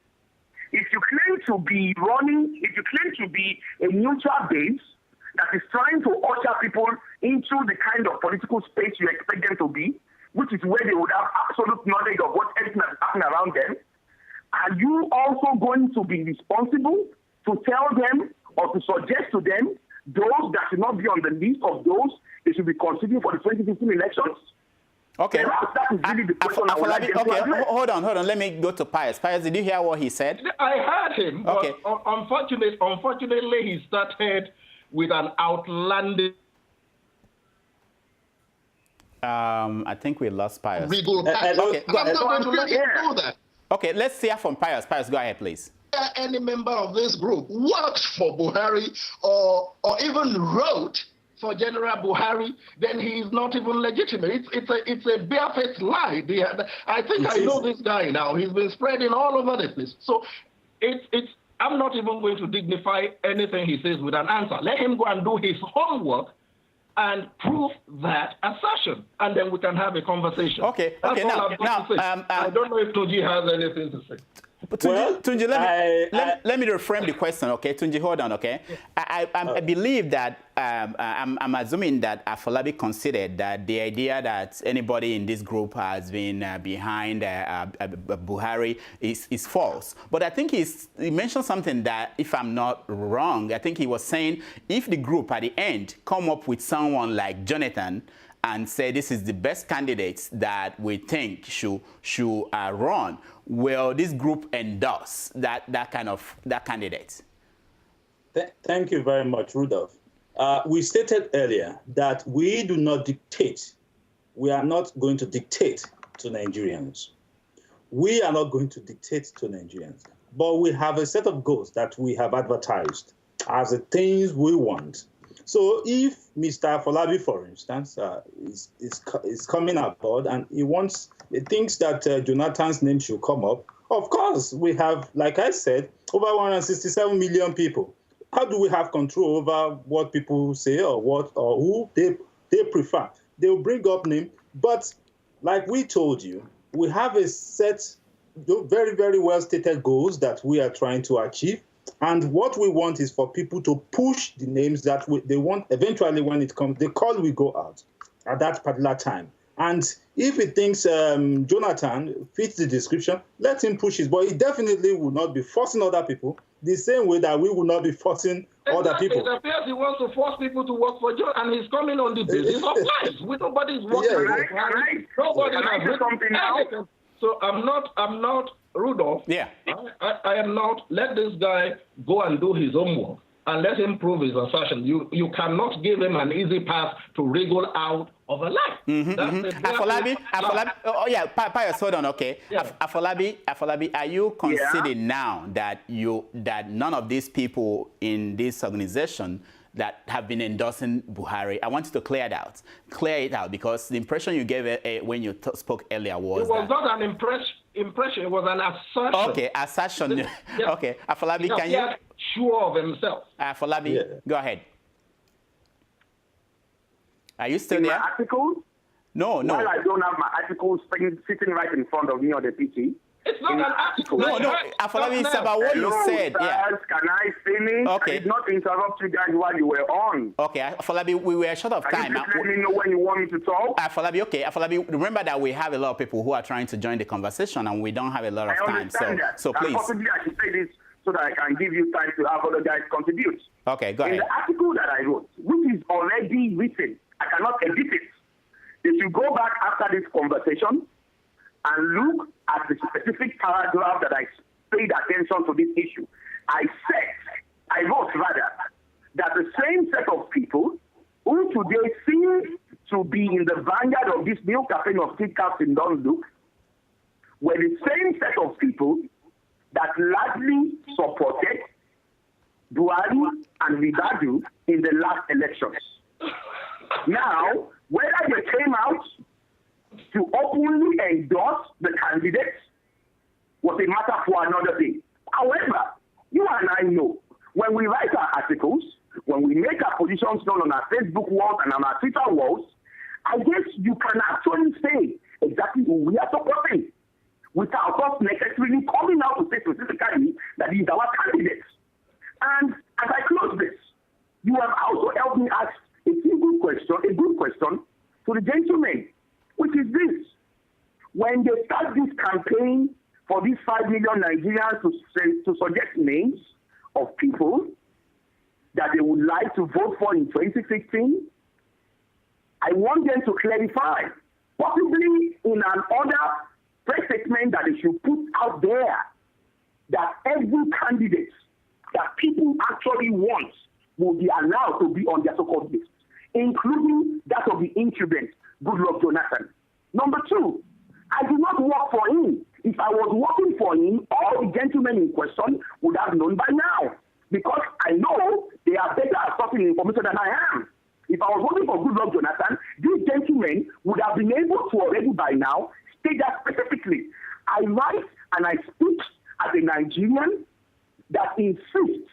If you claim to be a neutral base that is trying to usher people into the kind of political space you expect them to be, which is where they would have absolute knowledge of what everything is happening around them, are you also going to be responsible to tell them or to suggest to them those that should not be on the list of those they should be considering for the 2015 elections? Okay. That is really the question I would like to address. Hold on. Let me go to Pius. Pius, did you hear what he said? I heard him, but unfortunately he started with an outlandish... I think we lost Pius. Okay, let's hear from Pius. Pius, go ahead, please. Any member of this group worked for Buhari or even wrote for General Buhari, then he is not even legitimate. It's a barefaced lie. I think I know this guy now. He's been spreading all over the place. So I'm not even going to dignify anything he says with an answer. Let him go and do his homework and prove that assertion, and then we can have a conversation. Okay. Now, I don't know if Tunji has anything to say. But Tunji, let me reframe the question, okay? Tunji, hold on, okay? I believe that, I'm assuming that Afolabi considered that the idea that anybody in this group has been behind Buhari is false. But I think he mentioned something that, if I'm not wrong, I think he was saying if the group at the end come up with someone like Jonathan and say this is the best candidate that we think should run, will this group endorse that candidate? Thank you very much, Rudolph. We stated earlier that we do not dictate. We are not going to dictate to Nigerians. We are not going to dictate to Nigerians. But we have a set of goals that we have advertised as the things we want. So if Mr. Afolabi, for instance, is coming aboard and he thinks that Jonathan's name should come up, of course, we have, like I said, over 167 million people. How do we have control over what people say or who they prefer? They'll bring up name, but like we told you, we have a set, very, very well stated goals that we are trying to achieve. And what we want is for people to push the names that they want eventually when it comes. The call will go out at that particular time. And if he thinks Jonathan fits the description, let him push it. But he definitely will not be forcing other people the same way that we will not be forcing other people. It appears he wants to force people to work for John, and he's coming on the basis of life. Nobody's working. Right. Nobody has written something now. So I'm not Rudolph. Yeah. I am not. Let this guy go and do his homework and let him prove his assertion. You cannot give him an easy path to wriggle out of a lie. Afolabi, oh yeah, Pius, hold on, okay. Yeah. Afolabi, are you conceding now that none of these people in this organization that have been endorsing Buhari, I want you to clear it out, because the impression you gave when you spoke earlier was not an impression, it was an assertion. Okay, assertion. Yeah. Okay, Afolabi, can you? Sure of himself. Afolabi, go ahead. Are you still there? My article? No. While I don't have my article sitting right in front of me on the PC. It's not an article. No. Afolabi, it's about what you said. Sirs, yeah. Can I finish? Okay. I did not interrupt you guys while you were on. Okay, Afolabi, we were short of time. Can you let me know when you want me to talk? Afolabi, okay. Afolabi, remember that we have a lot of people who are trying to join the conversation and we don't have a lot of time. So please. And possibly I should say this so that I can give you time to have other guys contribute. Okay, go ahead. In the article that I wrote, which is already written, I cannot edit it. If you go back after this conversation and look at the specific paragraph that I paid attention to this issue, I wrote that the same set of people who today seem to be in the vanguard of this new campaign of Kick Out Siddon Look were the same set of people that largely supported Buhari and Ribadu in the last elections. Now, whether they came out to openly endorse the candidates was a matter for another day. However, you and I know when we write our articles, when we make our positions known on our Facebook walls and on our Twitter walls, I guess you can actually say exactly who we are supporting without us necessarily coming out to say specifically that he is our candidate. And as I close this, you have also helped me ask a good question to the gentleman, which is this. When they start this campaign for these 5 million Nigerians to suggest names of people that they would like to vote for in 2016, I want them to clarify, possibly in an order press statement that they should put out there, that every candidate that people actually want will be allowed to be on their so-called list, including that of the incumbent, Goodluck Jonathan. Number 2, I do not work for him. If I was working for him, all the gentlemen in question would have known by now, because I know they are better at sourcing information than I am. If I was working for Goodluck Jonathan, these gentlemen would have been able to already by now state that specifically. I write and I speak as a Nigerian that insists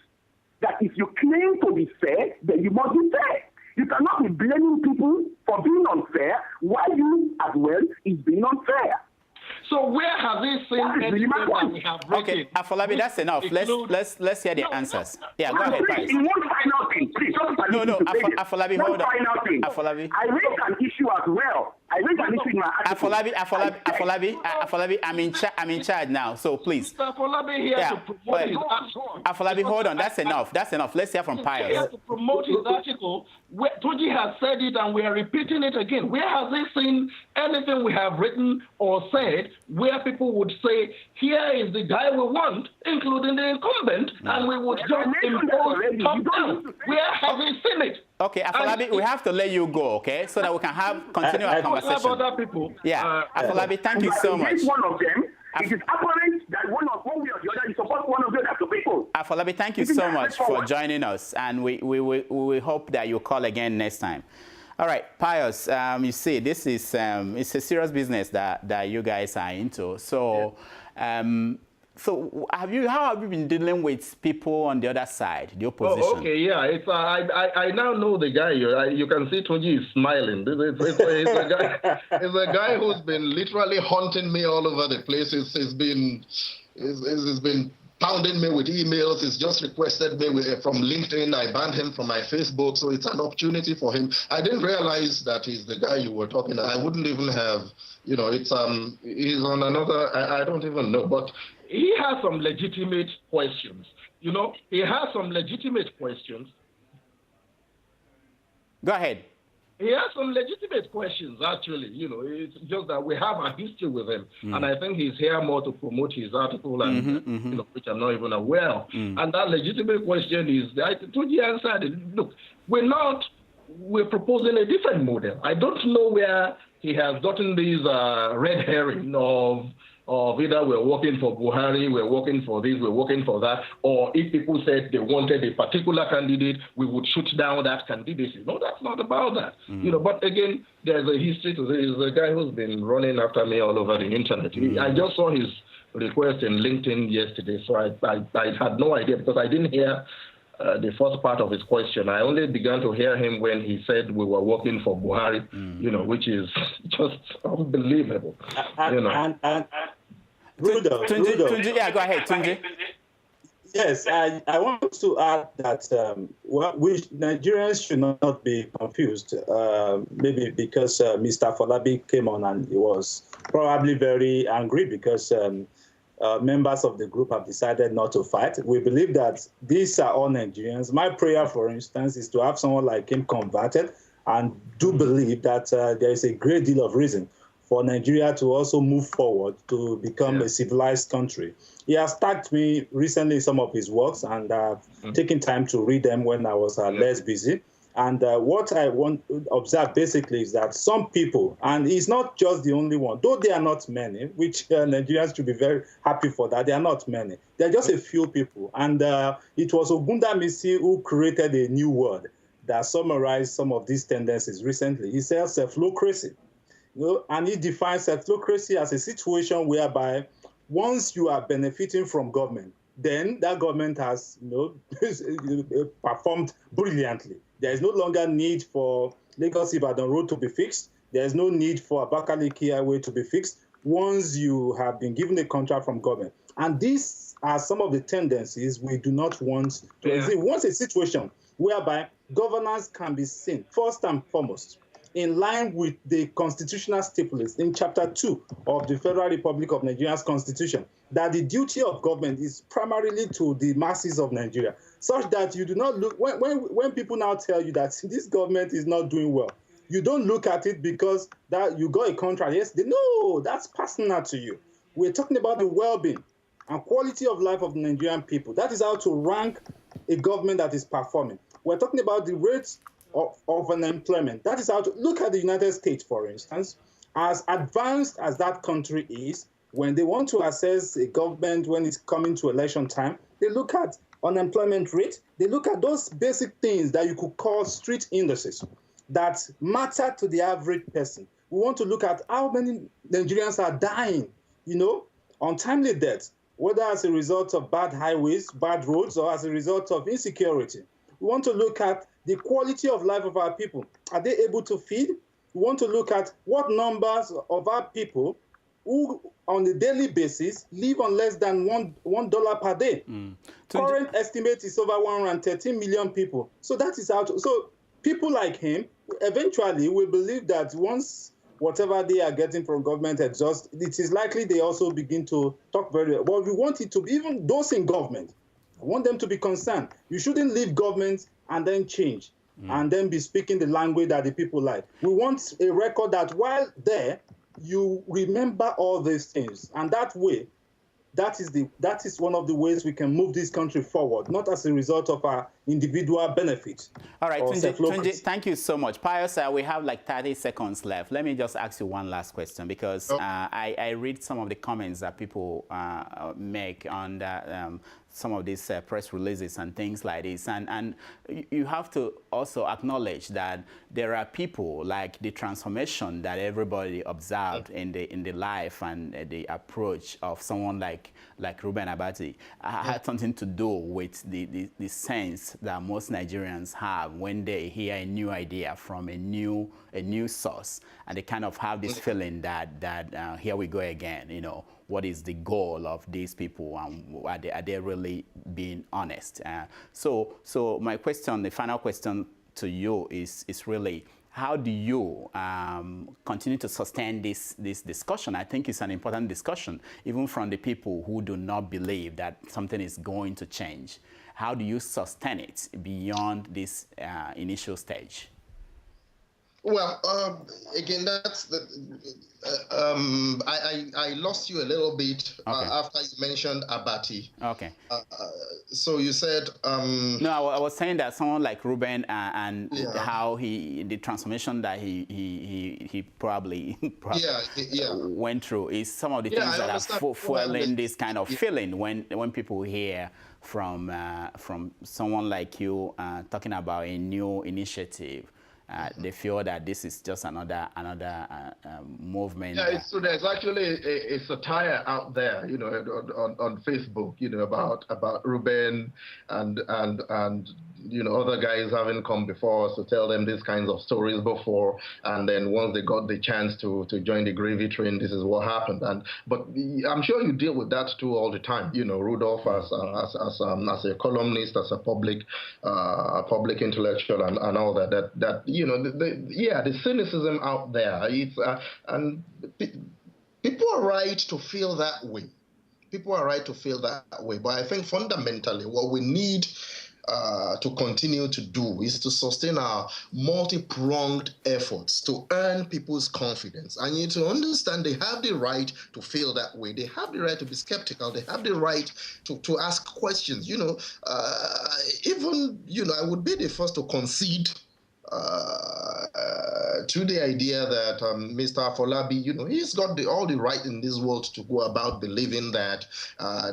that if you claim to be fair, then you must be fair. You cannot be blaming people for being unfair while you as well is being unfair. So where have they seen anything that we have written? Okay, Afolabi, that's enough. Let's hear the answers. Yeah, go ahead, Pius. In one final thing, please. No, Afolabi, hold on. Afolabi. I raised an issue as well. I raised an issue in my article. Afolabi, I'm in charge now, so please. Mr. Afolabi here to promote his article. Afolabi, hold on. That's enough. Let's hear from Pius. Here to promote his article. Tunji has said it, and we are repeating it again. Where has he seen anything we have written or said where people would say, here is the guy we want, including the incumbent, and we would just impose top down? Where have we seen it? Okay, Afolabi, we have to let you go, okay, so that we can continue our conversation. Other people. Yeah, Afolabi, thank you so much. One of them, it is apparent that one way or the other, you support one of the other people. Afolabi, thank you so much for joining us, and we hope that you call again next time. All right, Pius, you see, this is it's a serious business that you guys are into. So, so how have you been dealing with people on the other side, the opposition? Oh, okay, yeah. It's I now know the guy. You can see Tunji is smiling. It's a guy who's been literally haunting me all over the place. He's been pounding me with emails. He's just requested me from LinkedIn. I banned him from my Facebook, so it's an opportunity for him. I didn't realize that he's the guy you were talking to. I wouldn't even have, you know, it's he's on another. I don't even know, but he has some legitimate questions. You know, he has some legitimate questions. Go ahead. He has some legitimate questions, actually. You know, it's just that we have a history with him. And I think he's here more to promote his article, and you know, which I'm not even aware of. And that legitimate question is, Tunji answered it. Look, we're proposing a different model. I don't know where he has gotten these red herring of either we're working for Buhari, we're working for this, we're working for that, or if people said they wanted a particular candidate, we would shoot down that candidacy. No, that's not about that. You know, but again, there's a history to this. There's a guy who's been running after me all over the internet. I just saw his request in LinkedIn yesterday, so I had no idea because I didn't hear the first part of his question. I only began to hear him when he said we were working for Buhari, you know, which is just unbelievable. You know. Tunji, yeah, go ahead, Tunji. Yes, I want to add that Nigerians should not be confused, maybe because Mr. Falabi came on and he was probably very angry because members of the group have decided not to fight. We believe that these are all Nigerians. My prayer, for instance, is to have someone like him converted, and do believe that there is a great deal of reason for Nigeria to also move forward to become a civilized country. He has tagged me recently some of his works, and I've taken time to read them when I was less busy. And what I want to observe basically is that some people, and he's not just the only one, though they are not many, which Nigerians should be very happy for that, they are not many. They're just a few people. And it was Ogundamisi who created a new word that summarized some of these tendencies recently. He said self-locracy. You know, and he defines self-locracy as a situation whereby once you are benefiting from government, then that government has, you know, performed brilliantly. There is no longer need for Lagos-Ibadan road to be fixed. There is no need for Abakaliki highway to be fixed once you have been given a contract from government. And these are some of the tendencies we do not want to see. Once a situation whereby governance can be seen, first and foremost, in line with the constitutional stipulates in Chapter 2 of the Federal Republic of Nigeria's Constitution, that the duty of government is primarily to the masses of Nigeria, such that you do not look, when people now tell you that this government is not doing well, you don't look at it because that you got a contract yesterday. No, that's personal to you. We're talking about the well-being and quality of life of the Nigerian people. That is how to rank a government that is performing. We're talking about the rates of unemployment. That is how to look at the United States, for instance. As advanced as that country is, when they want to assess a government when it's coming to election time, they look at unemployment rate. They look at those basic things that you could call street indices that matter to the average person. We want to look at how many Nigerians are dying, you know, untimely deaths, whether as a result of bad highways, bad roads, or as a result of insecurity. We want to look at the quality of life of our people. Are they able to feed? We want to look at what numbers of our people who on a daily basis live on less than $1 per day. Current estimate is over 113 million people. So that is out. So people like him eventually will believe that once whatever they are getting from government exhausts, it is likely they also begin to talk very well. But we want it to be, even those in government, I want them to be concerned. You shouldn't leave government and then change and then be speaking the language that the people like. We want a record that while there, you remember all these things. And that way, that is one of the ways we can move this country forward, not as a result of our individual benefit. All right, Tunji, thank you so much. Pius, we have like 30 seconds left. Let me just ask you one last question, because I read some of the comments that people make on some of these press releases and things like this. And you have to also acknowledge that there are people, like the transformation that everybody observed in the life and the approach of someone like Reuben Abati had something to do with the sense that most Nigerians have when they hear a new idea from a new source, and they kind of have this feeling that here we go again, you know. What is the goal of these people, and are they really being honest? So my question, the final question to you is really, how do you continue to sustain this discussion? I think it's an important discussion, even from the people who do not believe that something is going to change. How do you sustain it beyond this initial stage? Well, again, that's the. I lost you a little bit after you mentioned Abati. Okay. So you said. No, I was saying that someone like Reuben and how the transformation that he probably went through is some of the things that are fueling this kind of feeling when people hear from someone like you talking about a new initiative. They feel that this is just another movement. Yeah, it's true. There's actually a satire out there, you know, on Facebook, you know, about Reuben and you know, other guys having come before us to tell them these kinds of stories before, and then once they got the chance to join the gravy train, this is what happened. But I'm sure you deal with that too all the time, you know, Rudolph, as a columnist, as a public intellectual, and all that you know, the cynicism out there. It's and people are right to feel that way. People are right to feel that way. But I think fundamentally, what we need to continue to do is to sustain our multi-pronged efforts to earn people's confidence. And you need to understand they have the right to feel that way. They have the right to be skeptical. They have the right to ask questions. You know, even, you know, I would be the first to concede to the idea that Mr. Afolabi, you know, he's got all the right in this world to go about believing that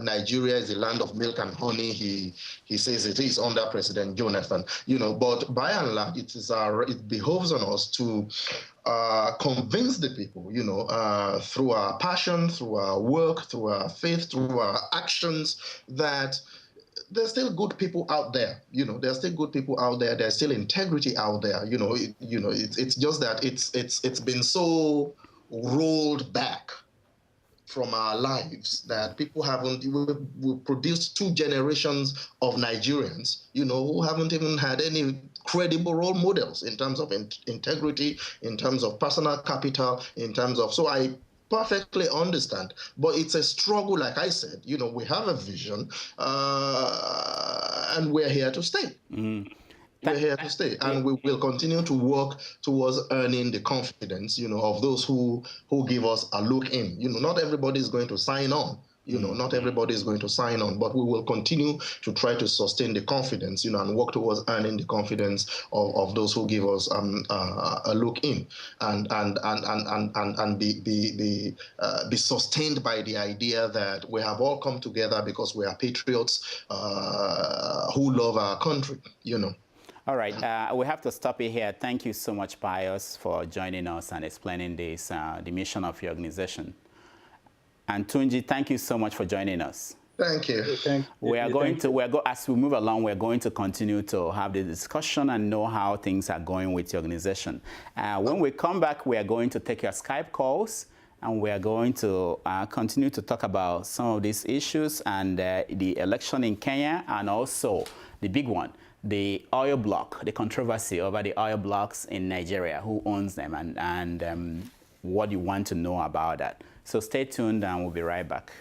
Nigeria is a land of milk and honey. He says it is under President Jonathan, you know, but by and large, it behoves on us to convince the people, you know, through our passion, through our work, through our faith, through our actions, that there's still good people out there. You know, there's still good people out there. There's still integrity out there. You know, it's just that it's been so rolled back from our lives that people haven't. We've produced 2 generations of Nigerians, you know, who haven't even had any credible role models in terms of integrity, in terms of personal capital, in terms of. So I perfectly understand, but it's a struggle. Like I said, you know, we have a vision, and we're here to stay. We're here to stay, and we will continue to work towards earning the confidence, you know, of those who give us a look in. You know, not everybody is going to sign on. You know, not everybody is going to sign on, but we will continue to try to sustain the confidence, you know, and work towards earning the confidence of those who give us a look in, and be sustained by the idea that we have all come together because we are patriots who love our country, you know. All right, we have to stop it here. Thank you so much, Pius, for joining us and explaining this, the mission of your organization. And Tunji, thank you so much for joining us. Thank you. As we move along, we're going to continue to have the discussion and know how things are going with your organization. When we come back, we are going to take your Skype calls and we are going to continue to talk about some of these issues and the election in Kenya, and also the big one, the oil block, the controversy over the oil blocks in Nigeria, who owns them, and what you want to know about that. So stay tuned and we'll be right back.